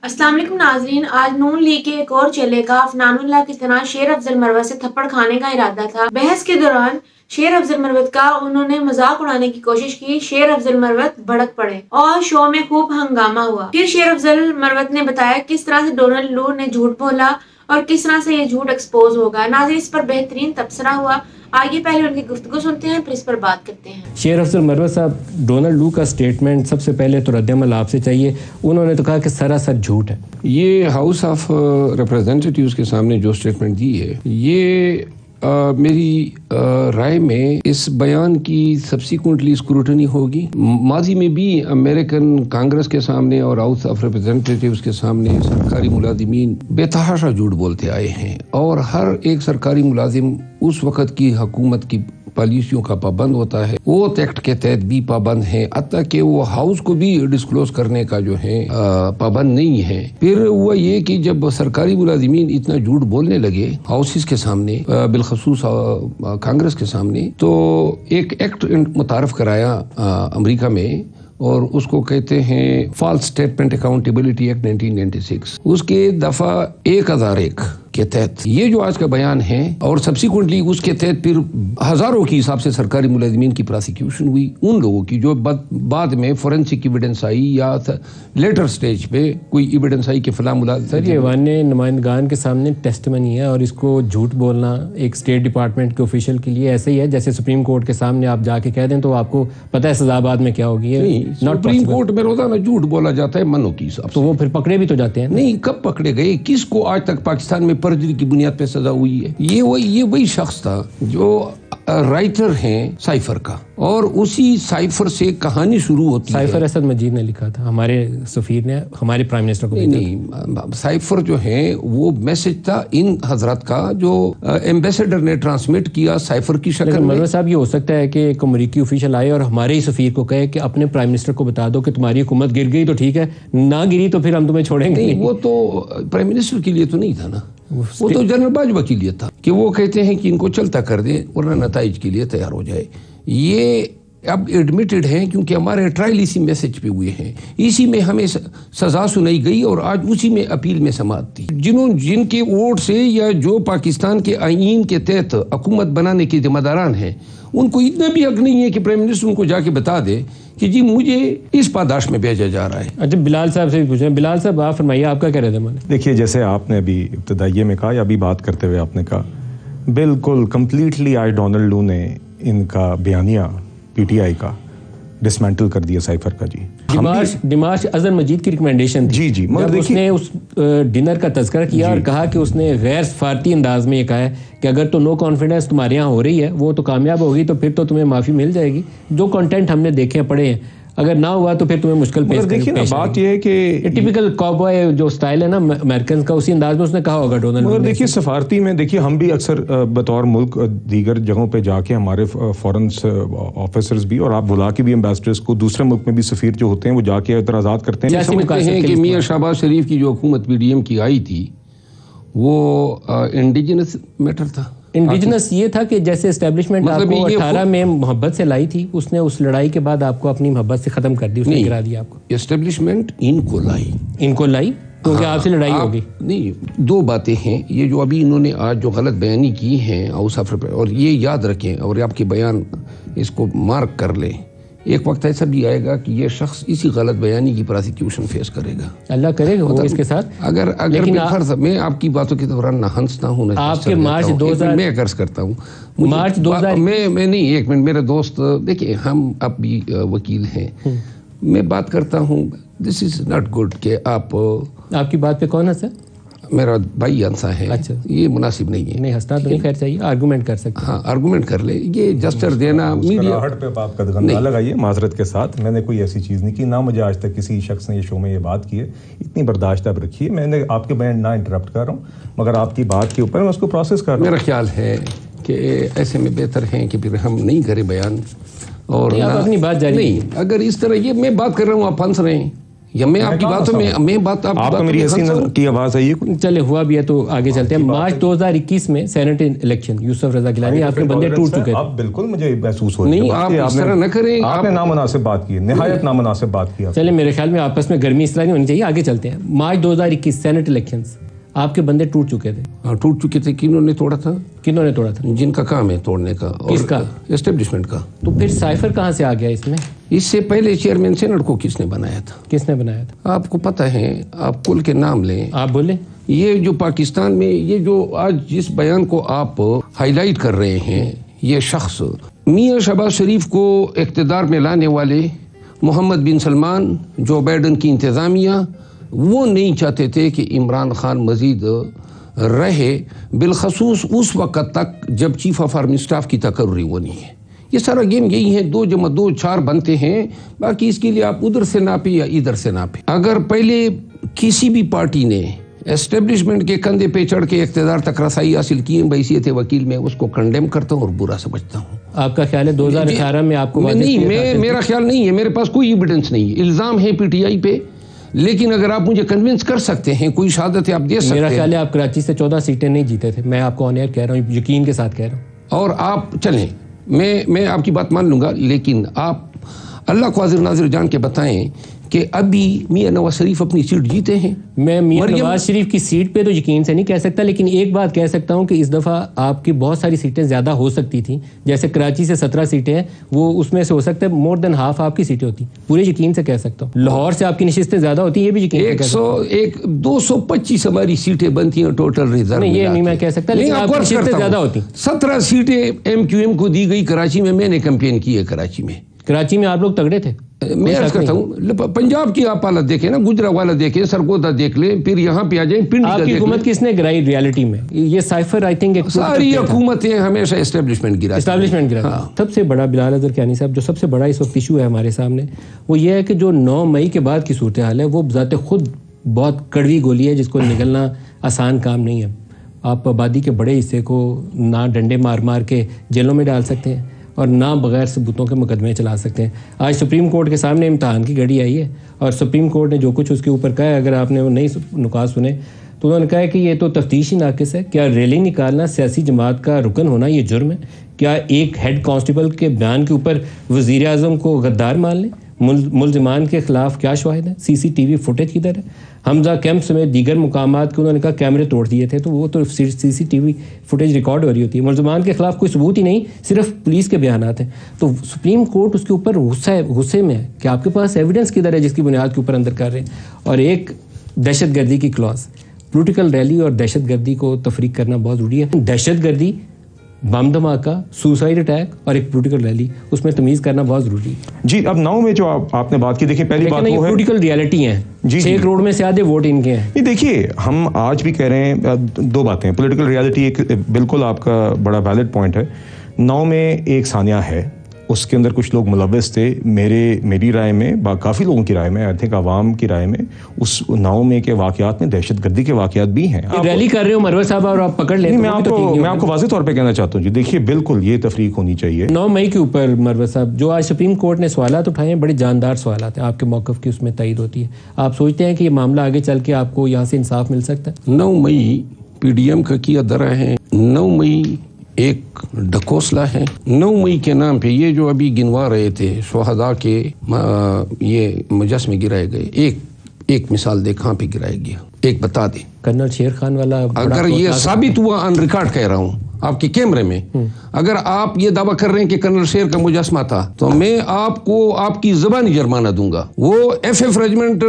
अस्सलाम वालेकुम नाजरीन, आज नून लीग के एक और चेले का अफनानुल्लाह की तरह शेर अफजल मरवत से थप्पड़ खाने का इरादा था। बहस के दौरान शेर अफजल मरवत का उन्होंने मजाक उड़ाने की कोशिश की। शेर अफजल मरवत भड़क पड़े और शो में खूब हंगामा हुआ। फिर शेर अफजल मरवत ने बताया किस तरह से डोनाल्ड लू ने झूठ बोला और किस तरह से ये झूठ एक्सपोज होगा। नाज़रीन, इस पर बेहतरीन तबसरा हुआ। आइए पहले उनकी गुफ्तगू सुनते हैं, फिर इस पर बात करते हैं। शेर अफजल मरवत साहब, डोनाल्ड लू का स्टेटमेंट सबसे पहले तो रद्द-ए-अमल आपसे चाहिए। उन्होंने तो कहा कि सरासर झूठ है। ये हाउस ऑफ रिप्रेजेंटेटिव्स के सामने जो स्टेटमेंट दी है, ये मेरी राय में इस बयान की सब्सिक्वेंटली स्क्रूटनी होगी। माजी में भी अमेरिकन कांग्रेस के सामने और हाउस ऑफ रिप्रेजेंटेटिव्स के सामने सरकारी मुलाजिमीन बेतहाशा झूठ बोलते आए हैं और हर एक सरकारी मुलाजिम उस वक़्त की हुकूमत की पॉलिसियों का पाबंद होता है, वो एक्ट के तहत भी पाबंद है, हत्ता कि वो हाउस को भी डिस्क्लोज करने का जो है पाबंद नहीं है। फिर हुआ ये कि जब सरकारी मुलाजिमीन इतना झूठ बोलने लगे हाउसेस के सामने, बिलखसूस कांग्रेस के सामने, तो एक एक्ट मुतारफ कराया अमेरिका में और उसको कहते हैं फॉल्स स्टेटमेंट अकाउंटेबिलिटी एक्ट 1996। उसके दफा 1001 के तहत ये जो आज का बयान है और सब्सिक्वेंटली उसके तहत फिर हजारों की हिसाब से सरकारी मुलाजिमीन की प्रोसिक्यूशन हुई, उन लोगों की जो बाद में फोरेंसिक एविडेंस आई या लेटर स्टेज पे कोई एविडेंस आई कि फला मुलाजिम। सर, ये वाने नुमाइंदगान के सामने टेस्टमनी है और इसको झूठ बोलना एक स्टेट डिपार्टमेंट के ऑफिशियल के लिए ऐसे ही है जैसे सुप्रीम कोर्ट के सामने आप जाके कह दें तो आपको पता है सजा बाद में क्या होगी। सुप्रीम कोर्ट में रोजाना झूठ बोला जाता है मनो की हिसाब से, तो वो फिर पकड़े भी तो जाते हैं। नहीं, कब पकड़े गए? किसको आज तक पाकिस्तान में परजरी की बुनियाद पे सजा हुई है? ये वही शख्स था जो राइटर हैं साइफर का, और उसी साइफर से कहानी शुरू होती है। साइफर असद मजीद ने लिखा था, हमारे सफीर ने हमारे प्राइम मिनिस्टर को नहीं, साइफर जो है वो मैसेज था इन हजरत का जो एम्बेसडर ने ट्रांसमिट किया साइफर की शक्ल में। मरवत साहब, ये हो सकता है कि एक अमेरिकी ऑफिशियल आए और हमारे ही सफीर को कहे कि अपने प्राइम मिनिस्टर को बता दो कि तुम्हारी हुकूमत गिर गई तो ठीक है, ना गिरी तो फिर हम तुम्हें छोड़ेंगे नहीं। वो तो प्राइम मिनिस्टर के लिए तो नहीं था ना, वो तो जनरल बाजवा के लिए था कि वो कहते हैं कि इनको चलता कर दें वरना नताइज के लिए तैयार हो जाए। ये अब एडमिटेड हैं क्योंकि हमारे ट्रायल इसी मैसेज पे हुए हैं, इसी में हमें सजा सुनाई गई और आज उसी में अपील में समाअत थी। जिनके वोट से या जो पाकिस्तान के आईन के तहत हुकूमत बनाने के जिम्मेदारान हैं, उनको इतना भी हक नहीं है कि प्राइम मिनिस्टर उनको जाके बता दे कि जी मुझे इस पादाश में भेजा जा रहा है। अच्छा, बिलाल साहब से भी पूछें। बिलाल साहब, आप फरमाइए, आपका क्या रहता है? देखिए, जैसे आपने अभी इब्तदाइये में कहा या अभी बात करते हुए आपने कहा, बिल्कुल कम्प्लीटली आज डोनाल्ड लू ने इनका बयानिया पीटीआई का डिसमेंटल कर दिया साइफर का। जी, दिमाश अजहर मजीद की रिकमेंडेशन थी। जी, मगर उसने उस डिनर का तज़किरा किया और कहा कि उसने गैर सफारती अंदाज में ये कहा है कि अगर तो नो कॉन्फिडेंस तुम्हारे यहाँ हो रही है वो तो कामयाब होगी तो फिर तो तुम्हें माफ़ी मिल जाएगी। जो कंटेंट हमने देखे पढ़े हैं, अगर ना हुआ तो फिर तुम्हें मुश्किल पेश देखिए ना, बात यह है कि टिपिकल कॉबॉय जो स्टाइल है ना अमेरिकन का, उसी अंदाज में उसने कहा होगा डोनाल्ड। मगर देखिए, सफारती में देखिए हम भी अक्सर बतौर मुल्क दीगर जगहों पे जाके हमारे फॉरेन ऑफिसर्स भी और आप बुला के भी एम्बेसडर्स को दूसरे मुल्क में भी सफीर जो होते हैं वो जाके एतराज़ात करते हैं। समझते हैं कि मियां शहबाज शरीफ की जो हुकूमत पीडीएम की आई थी वो इंडिजिनस मैटर था। इंडिजिनस ये था कि जैसे एस्टेब्लिशमेंट मतलब आपको 18 में मोहब्बत से लाई थी, उसने उस लड़ाई के बाद आपको अपनी मोहब्बत से खत्म कर दी, उसने गिरा दिया आपको। एस्टेब्लिशमेंट इनको लाई क्योंकि आपसे लड़ाई होगी। नहीं, दो बातें हैं। ये जो अभी इन्होंने आज जो गलत बयानी की है हाउस ऑफ, और ये याद रखें और आपके बयान इसको मार्क कर लें, एक वक्त ऐसा भी आएगा कि ये शख्स इसी गलत बयानी की प्रोसिक्यूशन फेस करेगा। अल्लाह करेगा वो इसके साथ। अगर मैं आपकी बातों के दौरान ना हंसता हूँ, आपके मार्च 2000 मैं कर्ज करता हूँ, मार्च 2000 मैं नहीं, एक मिनट, मेरे दोस्त देखिए, हम अब भी वकील हैं, मैं बात करता हूँ, दिस इज नॉट गुड कि आपकी बात पे कौन है सर? मेरा भाई अंसा है। अच्छा, ये मुनासिब नहीं है। नहीं, हंसना तो नहीं, खैर चाहिए, आर्गूमेंट कर सकते। हाँ, आर्गूमेंट कर ले। ये जस्टर देना मीडिया हट पे आप कदम ना लगाइए माजरत के साथ। मैंने कोई ऐसी चीज़ नहीं की, ना मुझे आज तक किसी शख्स ने ये शो में ये बात की है। इतनी बर्दाश्त आप रखिए, मैंने आपके बयान ना इंटरप्ट कर रहा हूँ, मगर आपकी बात के ऊपर मैं उसको प्रोसेस कर रहा हूँ। मेरा ख्याल है कि ऐसे में बेहतर है कि फिर हम नहीं करें बयान और अपनी बात जारी नहीं। अगर इस तरह ये मैं बात कर रहा हूँ, आप हंस रहे हैं, या मैं आपकी बात मैं बात आपको मेरी हंसी की आवाज आई है? चले हुआ भी है तो आगे चलते हैं। मार्च 2021 में सेनेट इलेक्शन यूसुफ रजा गिलानी आपके बंदे टूट चुके थे। अब बिल्कुल मुझे महसूस हो रही है नहीं, आप इस तरह न करें। आपने नामुनासिब बात की, निहायत नामुनासिब बात की। चले मेरे ख्याल में आपस में गर्मी इस तरह नहीं होनी चाहिए। आगे चलते हैं। मार्च 2021 सेनेट इलेक्शंस आपके बंदे टूट चुके थे। हाँ, टूट चुके थे। किन्होंने तोड़ा था? किन्होंने तोड़ा था? जिनका काम है तोड़ने का। किसका? एस्टेब्लिशमेंट का। तो फिर साइफर कहाँ से आ गया इसमें? इससे पहले चेयरमैन सेनेट को किसने बनाया था? किसने बनाया था? आपको पता है, आप कुल के नाम लें। आप बोले। ये जो पाकिस्तान में ये जो आज जिस बयान को आप हाईलाइट कर रहे हैं, ये शख्स मियां शहबाज शरीफ को इक़्तिदार में लाने वाले मोहम्मद बिन सलमान, जो बाइडन की इंतज़ामिया, वो नहीं चाहते थे कि इमरान खान मजीद रहे, बिलखसूस उस वक़्त तक जब चीफ ऑफ आर्मी स्टाफ की तकर्री होनी है। ये सारा गेम यही है, 2 + 2 4 बनते हैं। बाकी इसके लिए आप उधर से नापे या इधर से नापे। अगर पहले किसी भी पार्टी ने एस्टेब्लिशमेंट के कंधे पे चढ़ के इक़्तिदार तक रसाई हासिल की, बैसियत वकील में उसको कंडेम करता हूँ और बुरा समझता हूँ। आपका ख्याल है 2018 में आपको? नहीं, मेरा ख्याल नहीं है, मेरे पास कोई एविडेंस नहीं है। इल्ज़ाम है पीटीआई पे, लेकिन अगर आप मुझे कन्विंस कर सकते हैं, कोई शहादत आप दे सकते हैं। मेरा ख्याल है आप कराची से 14 सीटें नहीं जीते थे। मैं आपको ऑन एयर कह रहा हूँ, यकीन के साथ कह रहा हूँ। और आप चलें, मैं आपकी बात मान लूँगा, लेकिन आप अल्लाह को हाज़िर नाज़िर जान के बताएं कि अभी मियां नवाज शरीफ अपनी सीट जीते हैं। मैं मियां नवाज शरीफ की सीट पे तो यकीन से नहीं कह सकता, लेकिन एक बात कह सकता हूं कि इस दफ़ा आपकी बहुत सारी सीटें ज़्यादा हो सकती थी। जैसे कराची से 17 सीटें हैं, वो उसमें से हो सकता है मोर देन हाफ आपकी सीटें होती। पूरे यकीन से कह सकता हूँ। लाहौर से आपकी नशिस्तें ज़्यादा होती हैं, ये भी यकीन से कह सकता हूं। 225 हमारी सीटें बनती हैं टोटल रिजर्व। नहीं, ये नहीं मैं कह सकता, लेकिन आपकी नशिस्तें ज़्यादा होती। 17 सीटें MQM को दी गई कराची में। मैंने कैंपेन की है कराची में। कराची में आप लोग तगड़े थे। मैं अर्ज करता हूँ, पंजाब की आप हालत देखें ना, गुजरावाला देखें, सरगोदा देख लें, फिर यहाँ पे आ जाएं, पिंडी का देख लें। हुकूमत किसने गिराई रियलिटी में? ये साइफर आई थिंक सारी हुकूमतें हमेशा एस्टेब्लिशमेंट गिरा। सबसे बड़ा बिलाल अज़हर कियानी साहब, जो सबसे बड़ा इस वक्त इशू है हमारे सामने, वो ये है कि जो 9 मई के बाद की सूरत हाल है, वो ज़ाते खुद बहुत कड़वी गोली है, जिसको निकलना आसान काम नहीं है। आप आबादी के बड़े हिस्से को ना डंडे मार मार के जेलों में डाल सकते हैं और ना बगैर सबूतों के मुकदमे चला सकते हैं। आज सुप्रीम कोर्ट के सामने इम्तहान की घड़ी आई है और सुप्रीम कोर्ट ने जो कुछ उसके ऊपर कहा है, अगर आपने वो नई नुकात सुने तो उन्होंने कहा है कि ये तो तफ्तीशी नाकिस है। क्या रैली निकालना सियासी जमात का रुकन होना ये जुर्म है? क्या एक हेड कांस्टेबल के बयान के ऊपर वज़ीर आज़म को गद्दार मान लें? मुलजिमान के खिलाफ क्या शवाहिद है? CCTV फुटेज किधर है? हमजा कैंप समेत दीगर मुकामात के उन्होंने कहा कैमरे तोड़ दिए थे, तो वो तो CCTV फुटेज रिकॉर्ड हो रही होती है। मुलजिमान के खिलाफ कोई सबूत ही नहीं, सिर्फ पुलिस के बयानात हैं। तो सुप्रीम कोर्ट उसके ऊपर गुस्से में है कि आपके पास एविडेंस किधर है जिसकी बुनियाद के ऊपर अंदर कर रहे हैं। और एक दहशत गर्दी की क्लॉज, पोलिटिकल रैली और दहशत गर्दी को तफरीक करना बहुत ज़रूरी है। दहशत गर्दी, बम धमाका, सुसाइड अटैक और एक पोलिटिकल रैली, उसमें तमीज़ करना बहुत ज़रूरी है। जी, अब 9 में जो आपने बात की, देखिए पहली बात वो है पोलिटिकल रियलिटी है। 6 करोड़ में से आधे वोट इनके हैं। ये देखिए, हम आज भी कह रहे हैं 2 बातें। पॉलिटिकल रियलिटी एक बिल्कुल आपका बड़ा वैलिड पॉइंट है। 9 में एक सानिया है, उसके अंदर कुछ लोग मुलव्वस थे। मेरी राय में, काफ़ी लोगों की राय में, आई थिंक आवाम की राय में, उस 9 में के वाक़यात में दहशत गर्दी के वाक़यात भी हैं। रैली कर रहे हो मरवर साहब और आप पकड़ लेते। मैं आपको वाज़ेह तौर पे कहना चाहता हूँ जी, देखिए बिल्कुल ये तफरीक होनी चाहिए। 9 मई के ऊपर मरवर साहब, जो आज सुप्रीम कोर्ट ने सवालात उठाए हैं, बड़े जानदार सवालात हैं। आपके मौक़िफ़ की उसमें तईद होती है। आप सोचते हैं कि ये मामला आगे चल के आपको यहाँ से इंसाफ मिल सकता है? 9 मई PDM का किया दरा है। 9 मई एक ढकोसला है। 9 मई के नाम पे ये जो अभी गिनवा रहे थे शहदा के ये मुजस्मे गिराए गए, एक मिसाल दे कहाँ पे गिराया गया, एक बता दे। कर्नल शेर खान वाला, अगर ये साबित हुआ, ऑन रिकॉर्ड कह रहा हूँ आपके कैमरे में, अगर आप ये दावा कर रहे हैं कि कर्नल शेर का मुजस्मा था, तो मैं आपको आपकी ज़बानी जुर्माना दूंगा। वो FF रेजिमेंट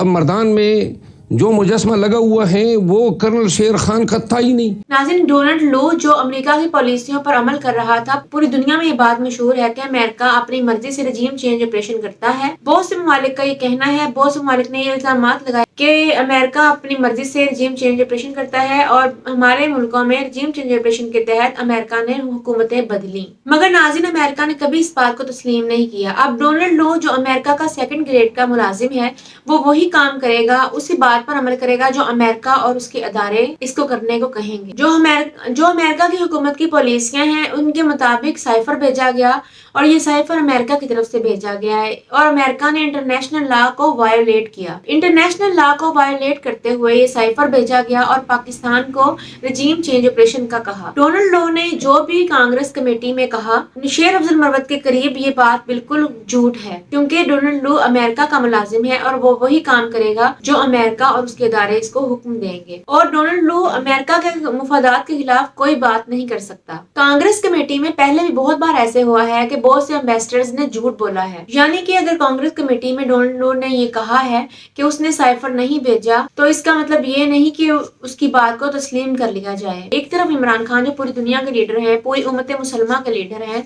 मर्दान में जो मुजस्मा लगा हुआ है वो कर्नल शेर खान का था ही नहीं। नाज़रीन, डोनाल्ड लो जो अमेरिका की पॉलिसियों पर अमल कर रहा था, पूरी दुनिया में ये बात मशहूर है कि अमेरिका अपनी मर्जी से रजीम चेंज ऑपरेशन करता है। बहुत से ममालिक का ये कहना है, बहुत से ममालिक ने ये इल्जामात लगाए कि अमेरिका अपनी मर्जी से रजीम चेंज ऑपरेशन करता है और हमारे मुल्कों में रजीम चेंज ऑपरेशन के तहत अमेरिका ने हुकूमतें बदली। मगर नाज़रीन, अमेरिका ने कभी इस बात को तस्लीम नहीं किया। अब डोनाल्ड लो जो अमेरिका का 2nd ग्रेड का मुलाजिम है, वो वही काम करेगा, उसी बात بات پر عمل کرے گا جو امریکہ اور اس کے ادارے اس کو کرنے کو کہیں گے. جو امریکہ کی حکومت کی پالیسیاں ہیں ان کے مطابق سائفر بھیجا گیا اور یہ سائفر امریکہ کی طرف سے بھیجا گیا ہے اور امریکہ نے انٹرنیشنل لا کو وائلیٹ کیا. انٹرنیشنل لا کو وائلیٹ کرتے ہوئے یہ سائفر بھیجا گیا اور پاکستان کو رجیم چینج آپریشن کا کہا. ڈونلڈ لو نے جو بھی کانگریس کمیٹی میں کہا شیر افضل مروت کے قریب یہ بات بالکل جھوٹ ہے کیونکہ ڈونلڈ لو امریکہ کا ملازم ہے اور وہ وہی کام کرے گا جو امریکہ اور اس کے ادارے اس کو حکم دیں گے اور ڈونلڈ لو امریکہ کے مفادات کے خلاف کوئی بات نہیں کر سکتا. کانگریس کمیٹی میں پہلے بھی بہت بار ایسے ہوا ہے کہ بہت سے امبیسڈرز نے جھوٹ بولا ہے, یعنی کہ اگر کانگریس کمیٹی میں ڈونلڈ لو نے یہ کہا ہے کہ اس نے سائفر نہیں بھیجا تو اس کا مطلب یہ نہیں کہ اس کی بات کو تسلیم کر لیا جائے. ایک طرف عمران خان جو پوری دنیا کے لیڈر ہیں, پوری امت مسلمہ کے لیڈر ہیں,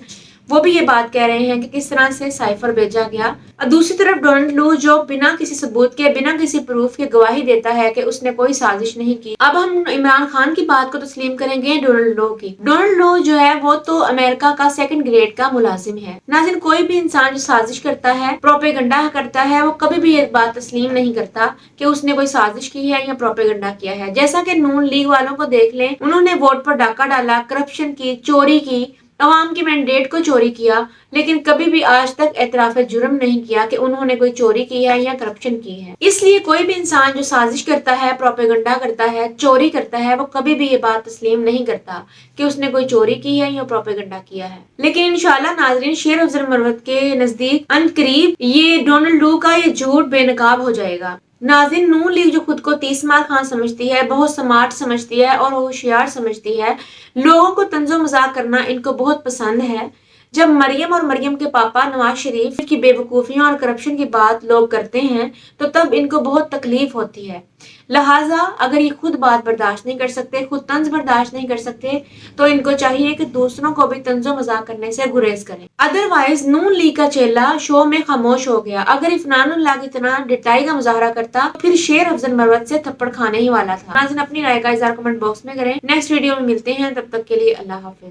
وہ بھی یہ بات کہہ رہے ہیں کہ کس طرح سے سائفر بھیجا گیا, اور دوسری طرف ڈونلڈ لو جو بنا کسی ثبوت کے بنا کسی پروف کے گواہی دیتا ہے کہ اس نے کوئی سازش نہیں کی. اب ہم عمران خان کی بات کو تسلیم کریں گے ڈونلڈ لو کی. ڈونلڈ لو جو ہے وہ تو امریکہ کا 2nd گریڈ کا ملازم ہے. ناظرین, کوئی بھی انسان جو سازش کرتا ہے, پروپیگنڈا کرتا ہے, وہ کبھی بھی یہ بات تسلیم نہیں کرتا کہ اس نے کوئی سازش کی ہے یا پروپیگنڈا کیا ہے. جیسا کہ نون لیگ والوں کو دیکھ لیں, انہوں نے ووٹ پر ڈاکہ ڈالا, کرپشن کی, چوری کی, عوام کی مینڈیٹ کو چوری کیا, لیکن کبھی بھی آج تک اعتراف جرم نہیں کیا کہ انہوں نے کوئی چوری کی ہے یا کرپشن کی ہے. اس لیے کوئی بھی انسان جو سازش کرتا ہے, پروپیگنڈا کرتا ہے, چوری کرتا ہے, وہ کبھی بھی یہ بات تسلیم نہیں کرتا کہ اس نے کوئی چوری کی ہے یا پروپیگنڈا کیا ہے. لیکن انشاءاللہ ناظرین, شیر افضل مروت کے نزدیک ان قریب یہ ڈونلڈ لو کا یہ جھوٹ بے نقاب ہو جائے گا. ناظرین, نون لیگ جو خود کو 30 مار خان سمجھتی ہے, بہت سمارٹ سمجھتی ہے اور ہوشیار سمجھتی ہے, لوگوں کو طنز و مذاق کرنا ان کو بہت پسند ہے. جب مریم اور مریم کے پاپا نواز شریف کی بے وقوفیوں اور کرپشن کی بات لوگ کرتے ہیں تو تب ان کو بہت تکلیف ہوتی ہے. لہٰذا اگر یہ خود بات برداشت نہیں کر سکتے, خود طنز برداشت نہیں کر سکتے, تو ان کو چاہیے کہ دوسروں کو بھی طنز و مذاق کرنے سے گریز کریں. ادروائز نون لیگ کا چیلا شو میں خاموش ہو گیا. اگر عفنان اللہ کی طرح ڈٹائی کا مظاہرہ کرتا پھر شیر افضل مروت سے تھپڑ کھانے ہی والا تھا. ناظرین, اپنی رائے کا اظہار کمنٹ باکس میں کریں. نیکسٹ ویڈیو میں ملتے ہیں, تب تک کے لیے اللہ حافظ.